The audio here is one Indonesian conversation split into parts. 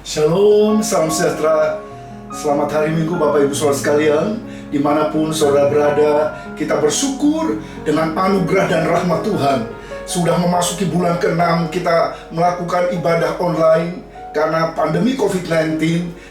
Shalom, salam sejahtera. Selamat hari Minggu Bapak Ibu Saudara sekalian. Dimanapun saudara berada, kita bersyukur dengan anugerah dan rahmat Tuhan. Sudah memasuki bulan ke-6, kita melakukan ibadah online karena pandemi COVID-19.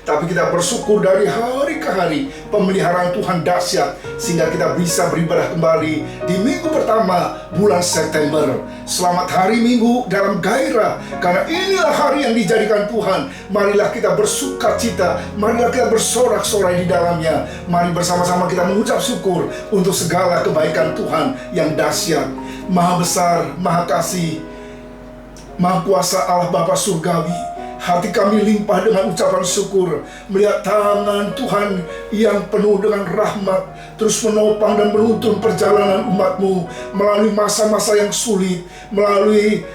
Tapi kita bersyukur dari hari ke hari pemeliharaan Tuhan dahsyat, sehingga kita bisa beribadah kembali di minggu pertama bulan September. Selamat hari Minggu dalam gairah, karena inilah hari yang dijadikan Tuhan. Marilah kita bersuka cita, marilah kita bersorak-sorai di dalamnya. Mari bersama-sama kita mengucap syukur untuk segala kebaikan Tuhan yang dahsyat. Maha besar, maha kasih, maha kuasa Allah Bapa Surgawi. Hati kami limpah dengan ucapan syukur melihat tangan Tuhan yang penuh dengan rahmat terus menopang dan menuntun perjalanan umat-Mu melalui masa-masa yang sulit, melalui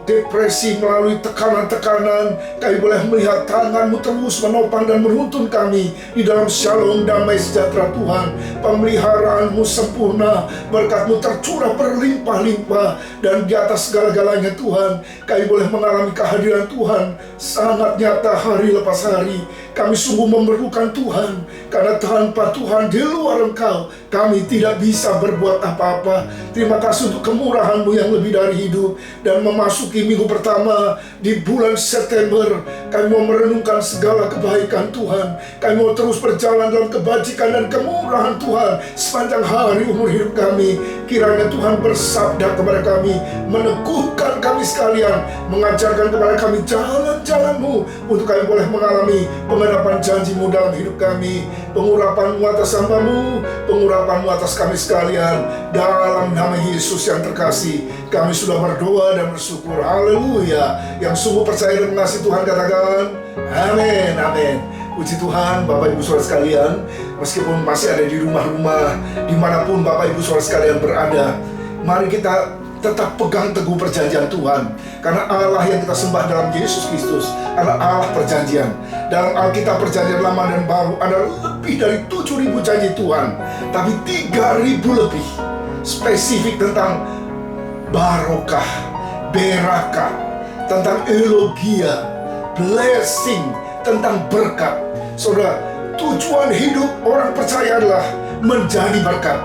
depresi, melalui tekanan-tekanan. Kami boleh melihat tangan-Mu terus menopang dan menuntun kami di dalam shalom damai sejahtera Tuhan. Pemeliharaan-Mu sempurna, berkat-Mu tercurah berlimpah-limpah, dan di atas segala-galanya Tuhan, kami boleh mengalami kehadiran Tuhan sangat nyata hari lepas hari. Kami sungguh memerlukan Tuhan, karena tanpa Tuhan di luar Engkau kami tidak bisa berbuat apa-apa. Terima kasih untuk kemurahan-Mu yang lebih dari hidup. Dan memasuki minggu pertama di bulan September, kami mau merenungkan segala kebaikan Tuhan. Kami mau terus berjalan dalam kebajikan dan kemurahan Tuhan sepanjang hari umur hidup kami. Kiranya Tuhan bersabda kepada kami, meneguhkan kami sekalian, mengajarkan kepada kami jalan-jalan-Mu, untuk kami boleh mengalami pengharapan janji-Mu dalam hidup kami. Pengurapan-Mu atas hamba-Mu, pengurapan-Mu atas kami sekalian. Dalam nama Yesus yang terkasih, kami sudah berdoa dan bersyukur. Haleluya. Yang sungguh percaya dan mengasihi Tuhan katakan amin, amin. Puji Tuhan Bapak Ibu Saudara sekalian, meskipun masih ada di rumah-rumah, dimanapun Bapak Ibu Saudara sekalian berada, mari kita tetap pegang teguh perjanjian Tuhan. Karena Allah yang kita sembah dalam Yesus Kristus adalah Allah perjanjian. Dalam Alkitab perjanjian lama dan baru ada lebih dari 7.000 janji Tuhan, tapi 3.000 lebih spesifik tentang barokah, berakah, tentang elogia, blessing, tentang berkat. Saudara, tujuan hidup orang percaya adalah menjadi berkat.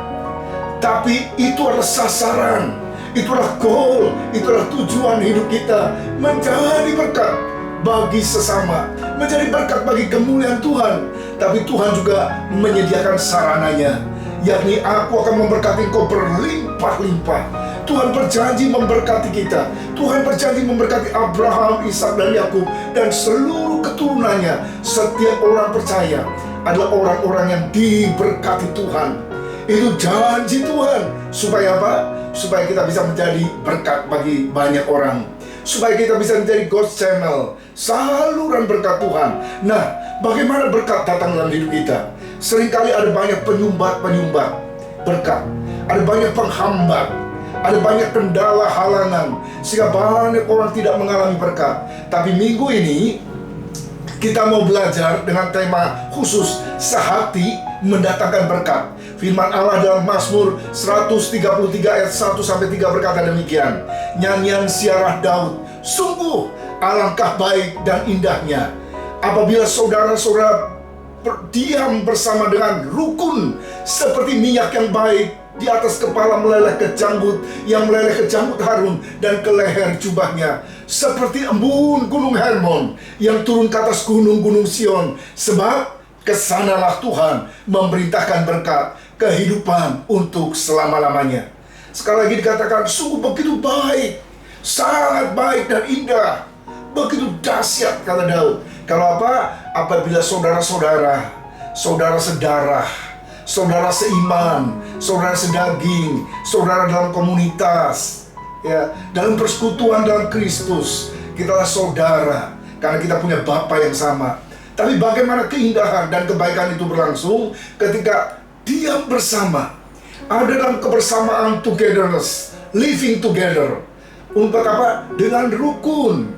Tapi itu adalah sasaran, itulah goal, itulah tujuan hidup kita, menjadi berkat bagi sesama, menjadi berkat bagi kemuliaan Tuhan. Tapi Tuhan juga menyediakan sarananya, yakni aku akan memberkati engkau berlimpah-limpah. Tuhan berjanji memberkati kita. Tuhan berjanji memberkati Abraham, Ishak, dan Yakub, dan seluruh keturunannya. Setiap orang percaya adalah orang-orang yang diberkati Tuhan. Itu janji Tuhan. Supaya apa? Supaya kita bisa menjadi berkat bagi banyak orang. Supaya kita bisa menjadi God's channel, saluran berkat Tuhan. Nah, bagaimana berkat datang dalam hidup kita? Seringkali ada banyak penyumbat berkat, ada banyak penghambat, ada banyak kendala halangan, sehingga banyak orang tidak mengalami berkat. Tapi minggu ini kita mau belajar dengan tema khusus, sehati mendatangkan berkat. Firman Allah dalam Mazmur 133 ayat 1-3 berkata demikian, nyanyian siarah Daud, sungguh alangkah baik dan indahnya apabila saudara-saudara berdiam bersama dengan rukun, seperti minyak yang baik di atas kepala meleleh ke janggut, yang meleleh ke janggut Harun dan ke leher jubahnya, seperti embun gunung Hermon yang turun ke atas gunung-gunung Sion. Sebab kesanalah Tuhan memerintahkan berkat, kehidupan untuk selama-lamanya. Sekali lagi dikatakan, sungguh begitu baik, sangat baik dan indah, begitu dahsyat, kata Daud. Kalau apa? Apabila saudara-saudara, saudara sedarah, saudara seiman, saudara sedaging, saudara dalam komunitas, ya, dalam persekutuan dalam Kristus, kitalah saudara, karena kita punya Bapa yang sama. Tapi bagaimana keindahan dan kebaikan itu berlangsung ketika diam bersama, ada dalam kebersamaan, togetherness, living together. Untuk apa? Dengan rukun,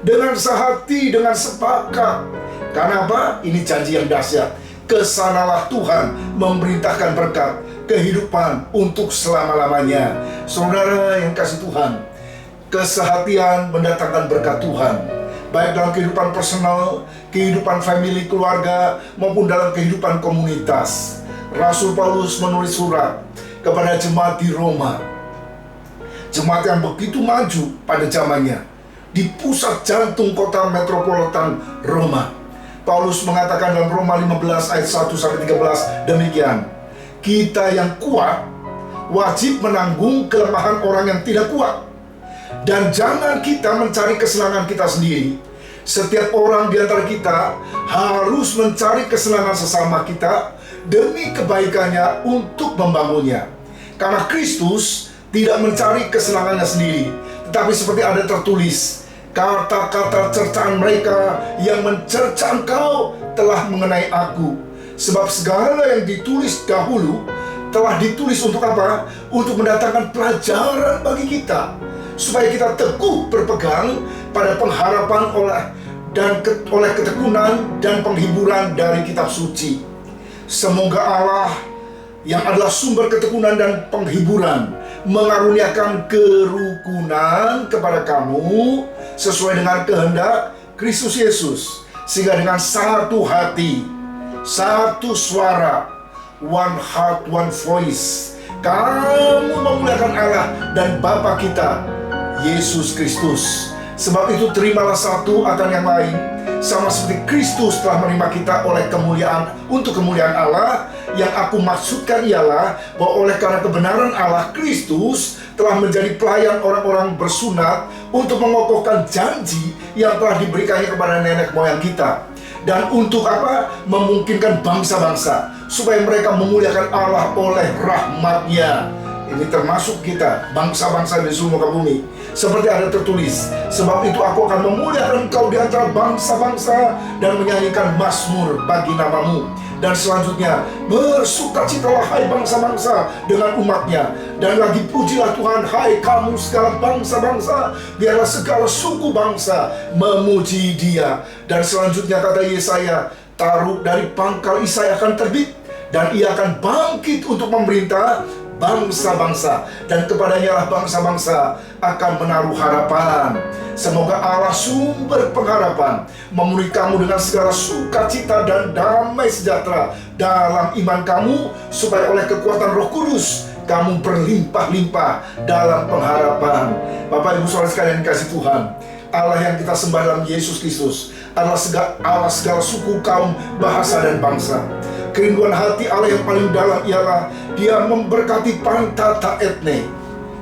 dengan sehati, dengan sepakat. Karena apa? Ini janji yang dahsyat. Kesanalah Tuhan memerintahkan berkat, kehidupan untuk selama-lamanya. Saudara yang kasih Tuhan, kesehatian mendatangkan berkat Tuhan. baik dalam kehidupan personal, kehidupan family, keluarga, maupun dalam kehidupan komunitas. Rasul Paulus menulis surat kepada jemaat di Roma, jemaat yang begitu maju pada zamannya, di pusat jantung kota metropolitan Roma. Paulus mengatakan dalam Roma 15 ayat 1-13 demikian, kita yang kuat wajib menanggung kelemahan orang yang tidak kuat, dan jangan kita mencari kesenangan kita sendiri. Setiap orang di antara kita harus mencari kesenangan sesama kita demi kebaikannya untuk membangunnya. Karena Kristus tidak mencari kesenangannya sendiri, tetapi seperti ada tertulis, kata-kata cercaan mereka yang mencerca engkau telah mengenai aku. Sebab segala yang ditulis dahulu telah ditulis untuk apa? Untuk mendatangkan pelajaran bagi kita, supaya kita teguh berpegang pada pengharapan oleh ketekunan dan penghiburan dari kitab suci. Semoga Allah yang adalah sumber ketekunan dan penghiburan mengaruniakan kerukunan kepada kamu sesuai dengan kehendak Kristus Yesus, sehingga dengan satu hati, satu suara, one heart, one voice, kamu memuliakan Allah dan Bapa kita, Yesus Kristus. Sebab itu terimalah satu akan yang lain, sama seperti Kristus telah menerima kita oleh kemuliaan untuk kemuliaan Allah. Yang aku maksudkan ialah bahwa oleh karena kebenaran Allah, Kristus telah menjadi pelayan orang-orang bersunat untuk mengokohkan janji yang telah diberikannya kepada nenek moyang kita. Dan untuk apa? Memungkinkan bangsa-bangsa supaya mereka memuliakan Allah oleh rahmat-Nya. Ini termasuk kita, bangsa-bangsa di seluruh muka bumi. Seperti ada tertulis, sebab itu aku akan memuliakan engkau di antara bangsa-bangsa dan menyanyikan mazmur bagi namamu. Dan selanjutnya, bersukacitalah hai bangsa-bangsa dengan umatnya, dan lagi pujilah Tuhan hai kamu segala bangsa-bangsa, biarlah segala suku bangsa memuji Dia. Dan selanjutnya kata Yesaya, taruh dari pangkal Isai akan terbit, dan ia akan bangkit untuk memerintah bangsa-bangsa, dan kepadanya lah bangsa-bangsa akan menaruh harapan. Semoga Allah sumber pengharapan memenuhi kamu dengan segala sukacita dan damai sejahtera dalam iman kamu, supaya oleh kekuatan Roh Kudus kamu berlimpah-limpah dalam pengharapan. Bapak Ibu Saudara sekalian kasih Tuhan, Allah yang kita sembah dalam Yesus Kristus adalah Allah segala suku, kaum, bahasa, dan bangsa. Kerinduan hati Allah yang paling dalam ialah Dia memberkati pantata etne,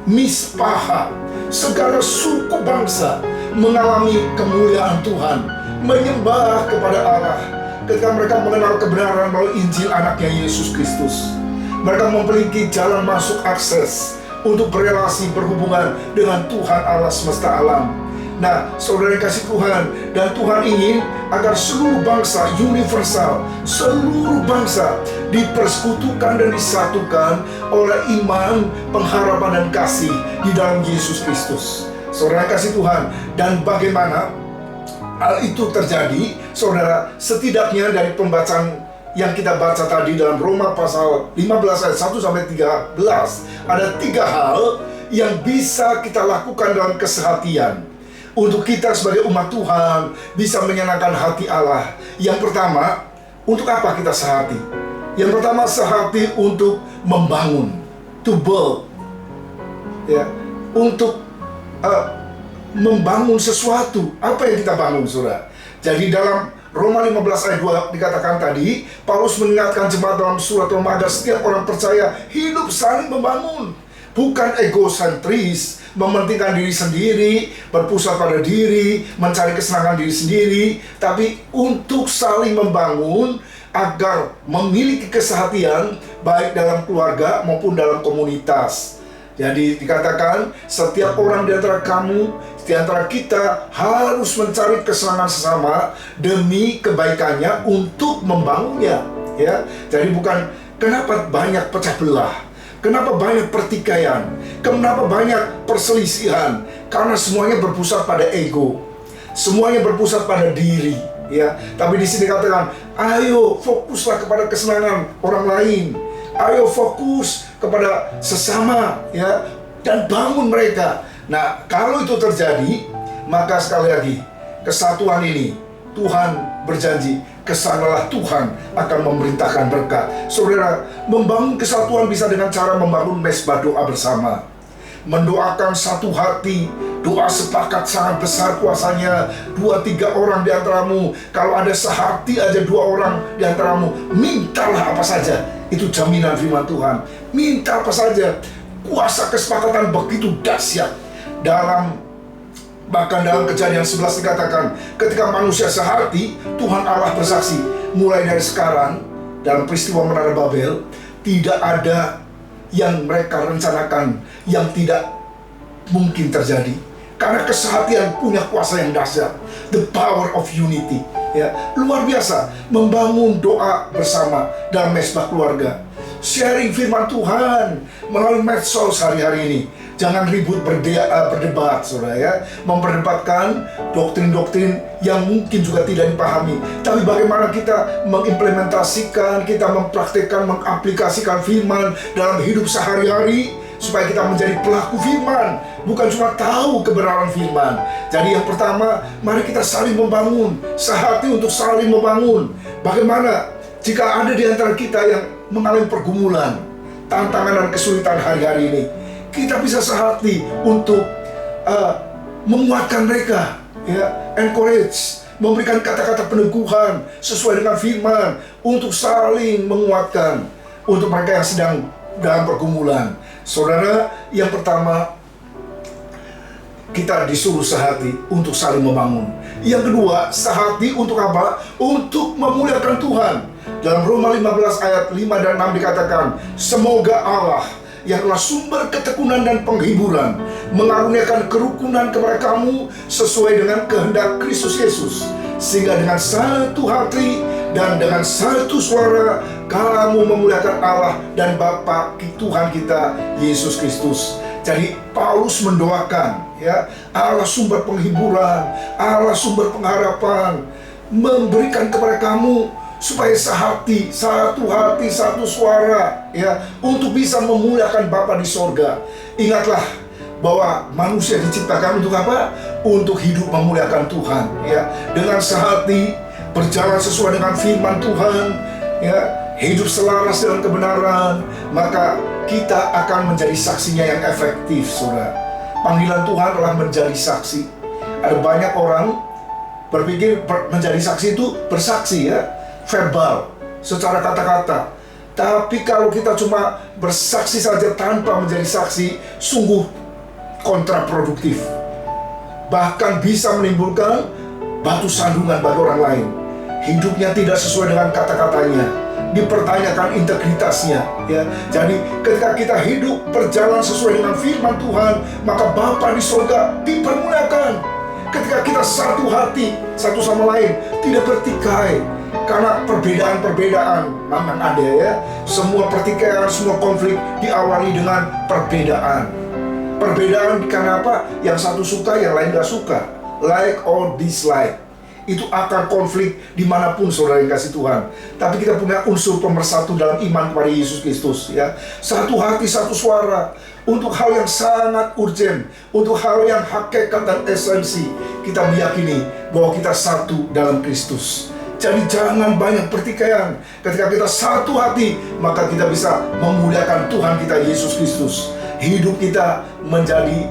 mispaha, segala suku bangsa mengalami kemuliaan Tuhan, menyembah kepada Allah ketika mereka mengenal kebenaran melalui Injil anaknya Yesus Kristus. Mereka memiliki jalan masuk akses untuk berelasi berhubungan dengan Tuhan Allah semesta alam. Nah, saudara yang kasih Tuhan, dan Tuhan ingin agar seluruh bangsa universal, seluruh bangsa dipersekutukan dan disatukan oleh iman, pengharapan, dan kasih di dalam Yesus Kristus. Saudara yang kasih Tuhan, dan bagaimana hal itu terjadi, saudara, setidaknya dari pembacaan yang kita baca tadi dalam Roma pasal 15 ayat 1-13, ada 3 hal yang bisa kita lakukan dalam kesehatian untuk kita sebagai umat Tuhan bisa menyenangkan hati Allah. Yang pertama, untuk apa kita sehati? Yang pertama, sehati untuk membangun, to build, ya, untuk membangun sesuatu. Apa yang kita bangun, saudara? Jadi dalam Roma 15 ayat 2 dikatakan tadi, Paulus mengingatkan jemaat dalam surat Roma agar setiap orang percaya hidup saling membangun, bukan egosentris, mementingkan diri sendiri, berpusat pada diri, mencari kesenangan diri sendiri, tapi untuk saling membangun agar memiliki kesehatian baik dalam keluarga maupun dalam komunitas. Jadi dikatakan setiap orang di antara kamu, di antara kita harus mencari kesenangan sesama demi kebaikannya untuk membangunnya. Ya, jadi bukan kenapa banyak pecah belah, kenapa banyak pertikaian, kenapa banyak perselisihan, karena semuanya berpusat pada ego, semuanya berpusat pada diri. Ya, tapi di sini katakan, ayo fokuslah kepada kesenangan orang lain. Ayo fokus kepada sesama, ya, dan bangun mereka. Nah, kalau itu terjadi, maka sekali lagi kesatuan ini, Tuhan berjanji, kesanalah Tuhan akan memerintahkan berkat. Saudara, membangun kesatuan bisa dengan cara membangun mesbah doa bersama, mendoakan satu hati. Doa sepakat sangat besar kuasanya. 2-3 orang di antaramu, kalau ada sehati aja 2 orang di antaramu, mintalah apa saja. Itu jaminan firman Tuhan. Minta apa saja. Kuasa kesepakatan begitu dahsyat. Bahkan dalam Kejadian 11 dikatakan, ketika manusia sehati, Tuhan Allah bersaksi, mulai dari sekarang dalam peristiwa Menara Babel, tidak ada yang mereka rencanakan yang tidak mungkin terjadi. Karena kesehatian punya kuasa yang dahsyat. The power of unity. Ya, luar biasa. Membangun doa bersama dalam mesbah keluarga. Sharing firman Tuhan melalui medsos hari-hari ini. Jangan ribut berdebat, saudara ya. Memperdebatkan doktrin-doktrin yang mungkin juga tidak dipahami. Tapi bagaimana kita mengimplementasikan, kita mempraktikkan, mengaplikasikan firman dalam hidup sehari-hari, supaya kita menjadi pelaku firman, bukan cuma tahu kebenaran firman. Jadi yang pertama, mari kita saling membangun, sehati untuk saling membangun. Bagaimana jika ada di antara kita yang mengalami pergumulan, tantangan dan kesulitan hari-hari ini, kita bisa sehati untuk menguatkan mereka, ya, encourage, memberikan kata-kata peneguhan sesuai dengan firman, untuk saling menguatkan untuk mereka yang sedang dalam pergumulan. Saudara, yang pertama, kita disuruh sehati untuk saling membangun. Yang kedua, sehati untuk apa? Untuk memuliakan Tuhan. Dalam Roma 15 ayat 5 dan 6 dikatakan, semoga Allah yang adalah sumber ketekunan dan penghiburan mengaruniakan kerukunan kepada kamu sesuai dengan kehendak Kristus Yesus, sehingga dengan satu hati dan dengan satu suara kamu memuliakan Allah dan Bapa Tuhan kita Yesus Kristus. Jadi Paulus mendoakan, ya, Allah sumber penghiburan, Allah sumber pengharapan, memberikan kepada kamu supaya sehati, satu hati, satu suara, ya, untuk bisa memuliakan Bapa di sorga. Ingatlah bahwa manusia diciptakan untuk apa? Untuk hidup memuliakan Tuhan, ya, dengan sehati, berjalan sesuai dengan firman Tuhan, ya, hidup selaras dengan kebenaran, maka kita akan menjadi saksinya yang efektif, saudara. Panggilan Tuhan adalah menjadi saksi. Ada banyak orang berpikir menjadi saksi itu bersaksi, ya, verbal, secara kata-kata. Tapi kalau kita cuma bersaksi saja tanpa menjadi saksi, sungguh kontraproduktif. Bahkan bisa menimbulkan batu sandungan bagi orang lain. Hidupnya tidak sesuai dengan kata-katanya, dipertanyakan integritasnya, ya. Jadi ketika kita hidup berjalan sesuai dengan firman Tuhan, maka Bapa di surga dipermuliakan. Ketika kita satu hati, satu sama lain, tidak bertikai. Karena perbedaan-perbedaan memang ada, ya. Semua pertikaian, semua konflik diawali dengan perbedaan. Perbedaan karena apa? Yang satu suka, yang lain gak suka. Like or dislike. Itu akar konflik dimanapun, saudara yang kasih Tuhan. Tapi kita punya unsur pemersatu dalam iman kepada Yesus Kristus, ya. Satu hati, satu suara. Untuk hal yang sangat urgent, untuk hal yang hakikat dan esensi, kita meyakini bahwa kita satu dalam Kristus. Jadi jangan banyak pertikaian. Ketika kita satu hati, maka kita bisa memuliakan Tuhan kita Yesus Kristus. Hidup kita menjadi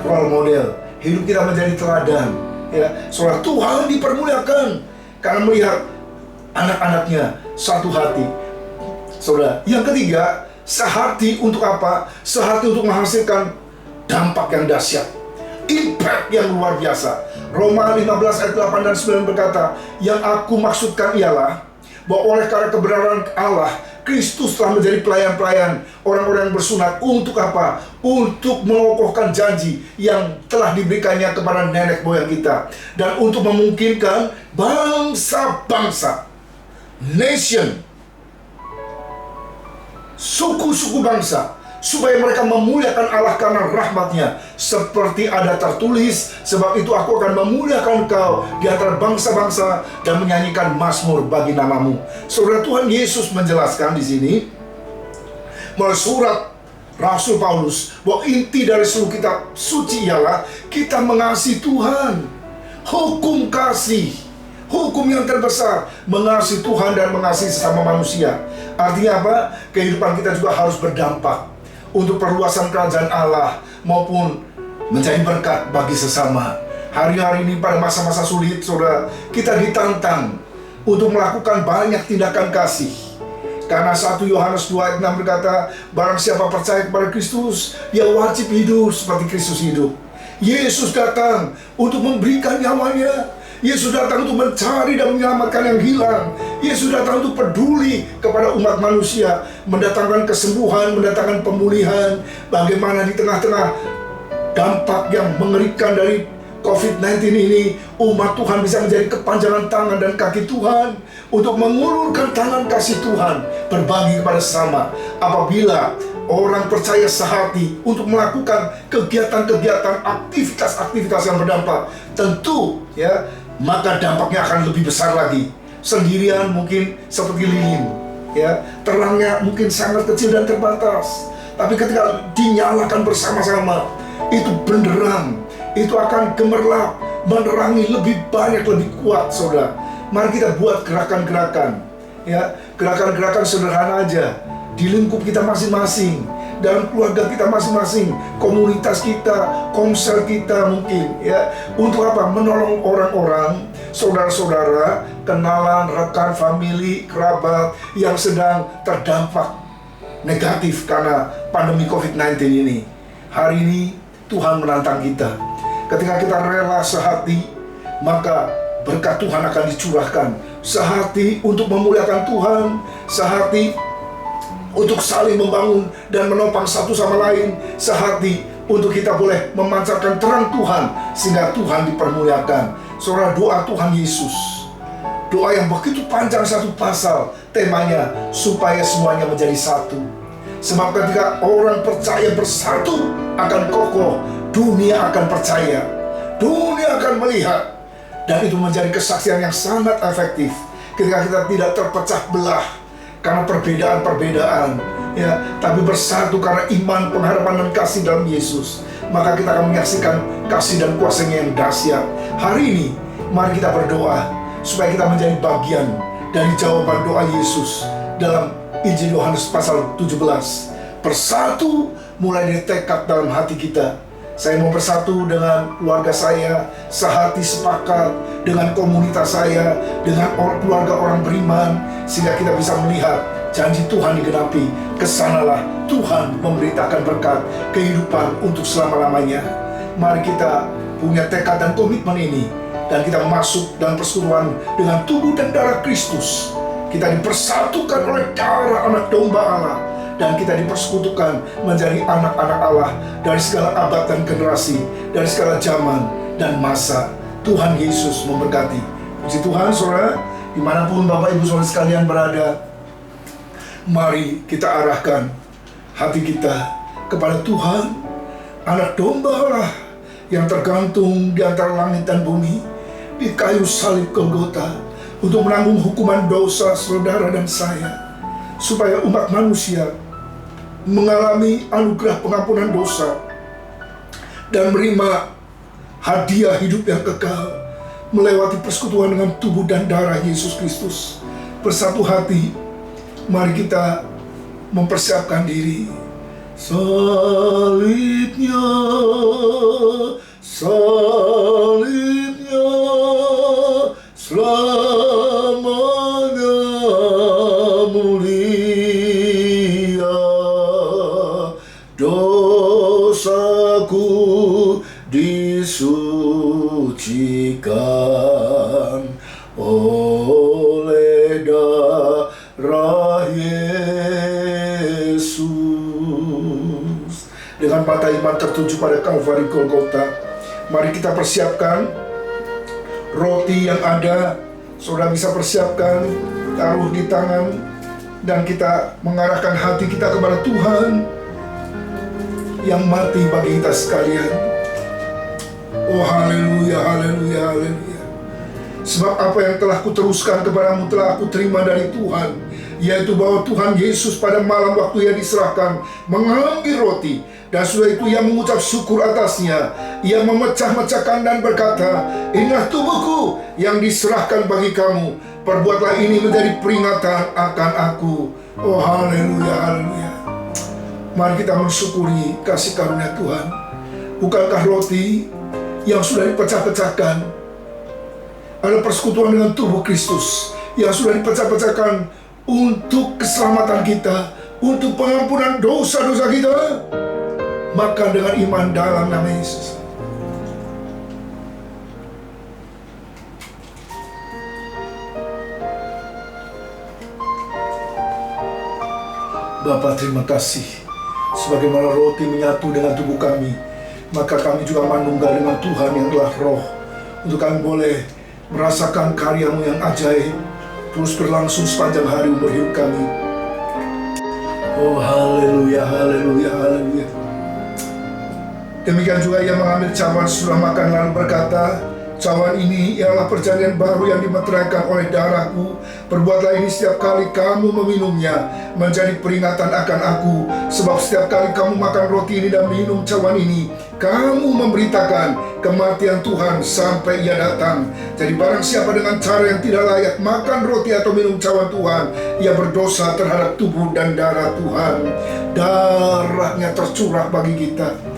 role model, hidup kita menjadi teladan, ya. Soalnya Tuhan dipermuliakan karena melihat anak-anaknya satu hati. Saudara, yang ketiga, sehati untuk apa? Sehati untuk menghasilkan dampak yang dahsyat, impact yang luar biasa. Roma 15 ayat 8 dan 9 berkata, yang aku maksudkan ialah bahwa oleh karena kebenaran Allah, Kristus telah menjadi pelayan-pelayan orang-orang yang bersunat. Untuk apa? Untuk mengokohkan janji yang telah diberikannya kepada nenek moyang kita, dan untuk memungkinkan bangsa-bangsa, nation, suku-suku bangsa, supaya mereka memuliakan Allah karena rahmat-Nya, seperti ada tertulis, sebab itu aku akan memuliakan engkau di antara bangsa-bangsa dan menyanyikan mazmur bagi namamu. Saudara, Tuhan Yesus menjelaskan di sini melalui surat Rasul Paulus bahwa inti dari seluruh kitab suci ialah kita mengasihi Tuhan. hukum kasih. Hukum yang terbesar, mengasihi Tuhan dan mengasihi sesama manusia. Artinya apa? Kehidupan kita juga harus berdampak untuk perluasan kerajaan Allah maupun menjadi berkat bagi sesama. Hari-hari ini pada masa-masa sulit, saudara, kita ditantang untuk melakukan banyak tindakan kasih. Karena 1 Yohanes 2 ayat 6 berkata, barang siapa percaya kepada Kristus, dia wajib hidup seperti Kristus hidup. Yesus datang untuk memberikan nyawanya. Yesus datang untuk mencari dan menyelamatkan yang hilang. Yesus datang untuk peduli kepada umat manusia, mendatangkan kesembuhan, mendatangkan pemulihan. Bagaimana di tengah-tengah dampak yang mengerikan dari COVID-19 ini, umat Tuhan bisa menjadi kepanjangan tangan dan kaki Tuhan untuk mengulurkan tangan kasih Tuhan, berbagi kepada sesama. Apabila orang percaya sehati untuk melakukan kegiatan-kegiatan, aktivitas-aktivitas yang berdampak, tentu ya, maka dampaknya akan lebih besar lagi. Sendirian mungkin seperti lilin, ya, terangnya mungkin sangat kecil dan terbatas. Tapi ketika dinyalakan bersama-sama, itu benderang, itu akan gemerlap, menerangi lebih banyak, lebih kuat, saudara. Mari kita buat gerakan-gerakan, ya, gerakan-gerakan sederhana aja di lingkup kita masing-masing, dalam keluarga kita masing-masing, komunitas kita, komsel kita mungkin, ya, untuk apa? Menolong orang-orang, saudara-saudara, kenalan, rekan, famili, kerabat yang sedang terdampak negatif karena pandemi COVID-19 ini. Hari ini Tuhan menantang kita. Ketika kita rela sehati, maka berkat Tuhan akan dicurahkan. Sehati untuk memuliakan Tuhan, sehati untuk saling membangun dan menopang satu sama lain, sehati untuk kita boleh memancarkan terang Tuhan sehingga Tuhan dipermuliakan. Saudara, doa Tuhan Yesus, doa yang begitu panjang, satu pasal, temanya supaya semuanya menjadi satu. Sebab ketika orang percaya bersatu akan kokoh, dunia akan percaya, dunia akan melihat, dan itu menjadi kesaksian yang sangat efektif ketika kita tidak terpecah belah karena perbedaan-perbedaan, ya, tapi bersatu karena iman, pengharapan, dan kasih dalam Yesus. Maka kita akan menyaksikan kasih dan kuasa-Nya yang dahsyat. Hari ini, mari kita berdoa supaya kita menjadi bagian dari jawaban doa Yesus dalam Injil Yohanes pasal 17. Bersatu mulai dari tekad dalam hati kita. Saya mau bersatu dengan keluarga saya, sehati sepakat dengan komunitas saya, dengan keluarga orang beriman, sehingga kita bisa melihat janji Tuhan digenapi. Kesanalah Tuhan memberitakan berkat kehidupan untuk selama-lamanya. Mari kita punya tekad dan komitmen ini, dan kita masuk dalam persekutuan dengan tubuh dan darah Kristus. Kita dipersatukan oleh darah anak domba Allah, dan kita dipersekutukan menjadi anak-anak Allah dari segala abad dan generasi, dari segala zaman dan masa. Tuhan Yesus memberkati. Puji Tuhan, saudara, dimanapun Bapak Ibu saudara sekalian berada, mari kita arahkan hati kita kepada Tuhan, anak domba Allah yang tergantung di antara langit dan bumi, di kayu salib Golgota, untuk menanggung hukuman dosa saudara dan saya, supaya umat manusia mengalami anugerah pengampunan dosa dan menerima hadiah hidup yang kekal melewati persekutuan dengan tubuh dan darah Yesus Kristus. Bersatu hati, mari kita mempersiapkan diri. Salibnya, salibnya, selamanya mulia. Dosaku disucikan oleh darah Yesus. Dengan mata iman tertuju pada Kalvari Golgota, mari kita persiapkan roti yang ada. Saudara bisa persiapkan, taruh di tangan, dan kita mengarahkan hati kita kepada Tuhan yang mati bagi kita sekalian. Oh haleluya, haleluya, haleluya. Sebab apa yang telah kuteruskan kepadamu telah aku terima dari Tuhan, yaitu bahwa Tuhan Yesus pada malam waktu ia diserahkan mengambil roti, dan sudah itu ia mengucap syukur atasnya. Ia memecah-mecahkan dan berkata, "Inilah tubuhku yang diserahkan bagi kamu. Perbuatlah ini menjadi peringatan akan aku." Oh haleluya, haleluya. Mari kita mensyukuri kasih karunia Tuhan. Bukankah roti yang sudah dipecah-pecahkan adalah persekutuan dengan tubuh Kristus yang sudah dipecah-pecahkan untuk keselamatan kita, untuk pengampunan dosa-dosa kita? Makan dengan iman dalam nama Yesus. Bapa, terima kasih. Sebagaimana roti menyatu dengan tubuh kami, maka kami juga manunggal dengan Tuhan yang telah roh, untuk kami boleh merasakan karya-Mu yang ajaib terus berlangsung sepanjang hari umur hidup kami. Oh haleluya, haleluya, haleluya. Demikian juga ia mengambil cawan sesudah makan lalu berkata, "Cawan ini ialah perjanjian baru yang dimeteraikan oleh darahku. Perbuatlah ini setiap kali kamu meminumnya, menjadi peringatan akan aku. Sebab setiap kali kamu makan roti ini dan minum cawan ini, kamu memberitakan kematian Tuhan sampai ia datang. Jadi barang siapa dengan cara yang tidak layak makan roti atau minum cawan Tuhan, ia berdosa terhadap tubuh dan darah Tuhan." Darahnya tercurah bagi kita.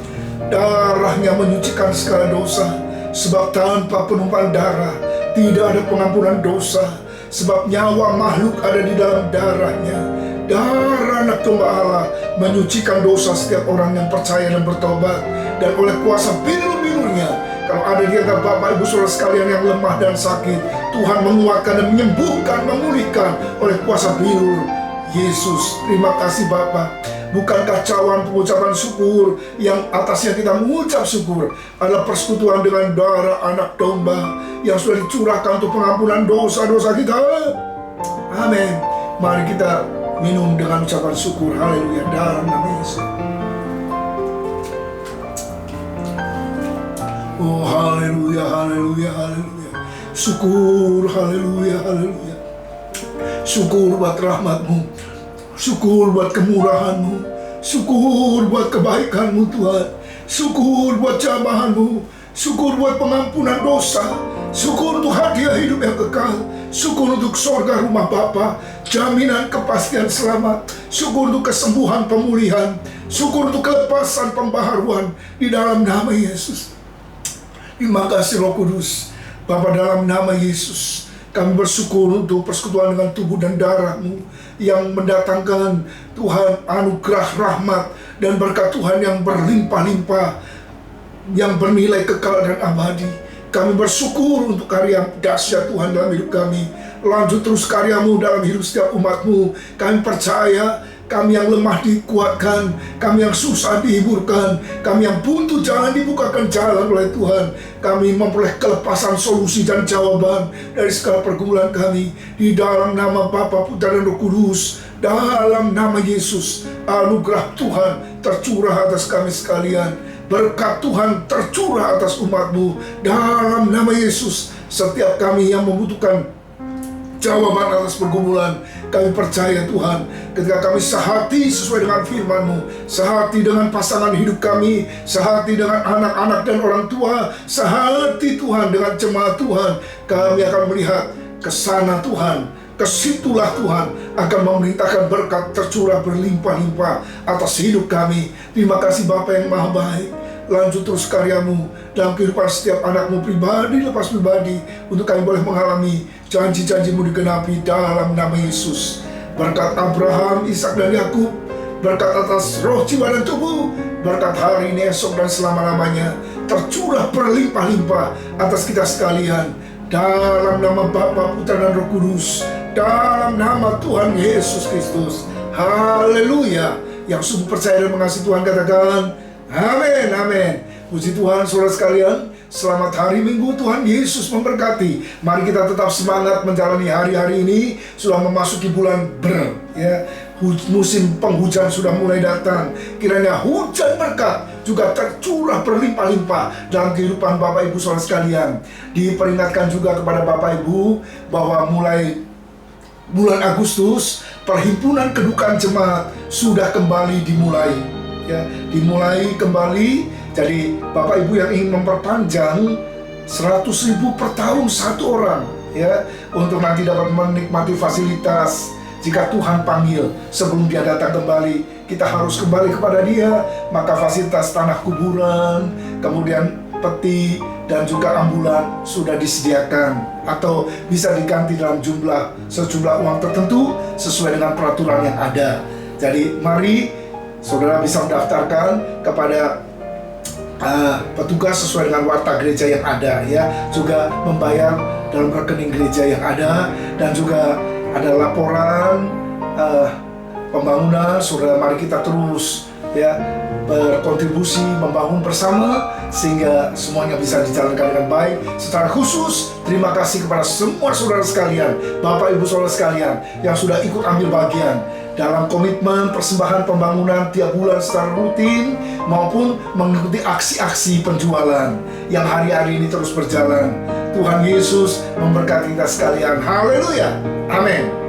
Darahnya menyucikan segala dosa. Sebab tanpa penumpahan darah tidak ada pengampunan dosa. Sebab nyawa makhluk ada di dalam darahnya. Darah anak domba Allah menyucikan dosa setiap orang yang percaya dan bertobat. Dan oleh kuasa bilur-bilurnya, kalau ada di antara Bapak Ibu Saudara sekalian yang lemah dan sakit, Tuhan menguatkan dan menyembuhkan, memulihkan oleh kuasa bilur Yesus. Terima kasih Bapak. Bukankah cawan pengucapan syukur yang atasnya kita mengucap syukur adalah persekutuan dengan darah anak domba yang sudah dicurahkan untuk pengampunan dosa-dosa kita? Amin. Mari kita minum dengan ucapan syukur. Haleluya, dalam nama Yesus. Oh haleluya, haleluya, haleluya. Syukur, haleluya, haleluya. Syukur buat rahmat-Mu. Syukur buat kemurahan-Mu. Syukur buat kebaikan-Mu Tuhan. Syukur buat jamahan-Mu. Syukur buat pengampunan dosa. Syukur untuk hadiah hidup yang kekal. Syukur untuk sorga rumah Bapa, jaminan kepastian selamat. Syukur untuk kesembuhan, pemulihan. Syukur untuk kelepasan, pembaharuan di dalam nama Yesus. Terima kasih Roh Kudus. Bapa, dalam nama Yesus kami bersyukur untuk persekutuan dengan tubuh dan darah-Mu yang mendatangkan Tuhan anugerah rahmat dan berkat Tuhan yang berlimpah-limpah, yang bernilai kekal dan abadi. Kami bersyukur untuk karya dahsyat Tuhan dalam hidup kami. Lanjut terus karya-Mu dalam hidup setiap umat-Mu. Kami percaya kami yang lemah dikuatkan, kami yang susah dihiburkan, kami yang buntu jalan dibukakan jalan oleh Tuhan. Kami memperoleh kelepasan, solusi dan jawaban dari segala pergumulan kami. Di dalam nama Bapa, Putra dan Roh Kudus, dalam nama Yesus, anugerah Tuhan tercurah atas kami sekalian. Berkat Tuhan tercurah atas umat-Mu. Dalam nama Yesus, setiap kami yang membutuhkan jawaban atas pergumulan, kami percaya Tuhan, ketika kami sehati sesuai dengan firman-Mu, sehati dengan pasangan hidup kami, sehati dengan anak-anak dan orang tua, sehati Tuhan dengan jemaat Tuhan, kami akan melihat kesana Tuhan, kesitulah Tuhan akan memerintahkan berkat tercurah berlimpah-limpah atas hidup kami. Terima kasih Bapa yang Maha Baik. Lanjut terus karya-Mu dalam kehidupan setiap anak-Mu pribadi lepas pribadi, untuk kami boleh mengalami janji-janji-Mu digenapi dalam nama Yesus. Berkat Abraham, Ishak dan Yakub, berkat atas roh, jiwa dan tubuh, berkat hari ini, esok dan selama-lamanya tercurah berlimpah-limpah atas kita sekalian. Dalam nama Bapa, Putra dan Roh Kudus, dalam nama Tuhan Yesus Kristus. Haleluya. Yang sungguh percaya dan mengasihi Tuhan katakan amin, amin. Puji Tuhan saudara sekalian. Selamat hari Minggu, Tuhan Yesus memberkati. Mari kita tetap semangat menjalani hari-hari ini. Sudah memasuki bulan musim penghujan sudah mulai datang. Kiranya hujan berkat juga tercurah berlimpah-limpah dalam kehidupan Bapak Ibu saudara sekalian. Diperingatkan juga kepada Bapak Ibu bahwa mulai bulan Agustus, perhimpunan kedukaan jemaat sudah kembali dimulai, ya, dimulai kembali. Jadi Bapak Ibu yang ingin memperpanjang 100.000 per tahun satu orang, ya, untuk nanti dapat menikmati fasilitas. Jika Tuhan panggil sebelum Dia datang kembali, kita harus kembali kepada Dia. Maka fasilitas tanah kuburan, kemudian peti, dan juga ambulan sudah disediakan, atau bisa diganti dalam sejumlah uang tertentu sesuai dengan peraturan yang ada. Jadi mari saudara bisa mendaftarkan kepada petugas sesuai dengan warta gereja yang ada, ya, juga membayar dalam rekening gereja yang ada, dan juga ada laporan pembangunan. Saudara, mari kita terus, ya, berkontribusi membangun bersama sehingga semuanya bisa dijalankan dengan baik. Secara khusus terima kasih kepada semua saudara sekalian, Bapak Ibu saudara sekalian yang sudah ikut ambil bagian dalam komitmen persembahan pembangunan tiap bulan secara rutin, maupun mengikuti aksi-aksi penjualan yang hari-hari ini terus berjalan. Tuhan Yesus memberkati kita sekalian. Haleluya. Amin.